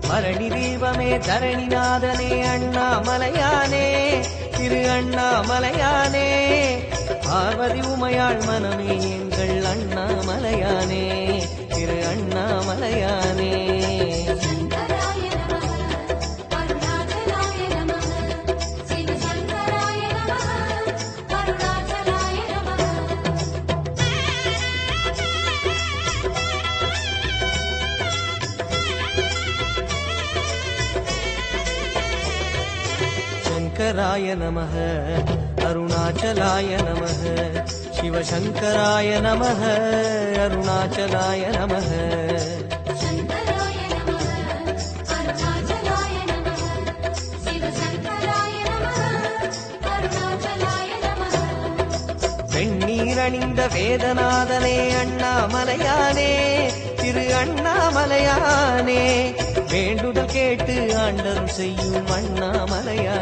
பரணி தீபமே தரணிநாதனே அண்ணாமலையானே திரு அண்ணாமலையானே பார்வதி உமையாள் மனமே எங்கள் அண்ணாமலையானே திரு அண்ணாமலையானே शंकराय नमः अरुणाचलाय नमः शिवशंकराय नमः अरुणाचलाय नमः शंकराय नमः अरुणाचलाय नमः शिवशंकराय नमः अरुणाचलाय नमः வெண்ணீரணிந்த வேதநாதனே அண்ணாமலையானே திரு அண்ணாமலையானே வேண்டுதல் கேட்டு ஆண்டருள் செய்யும் அண்ணாமலையானே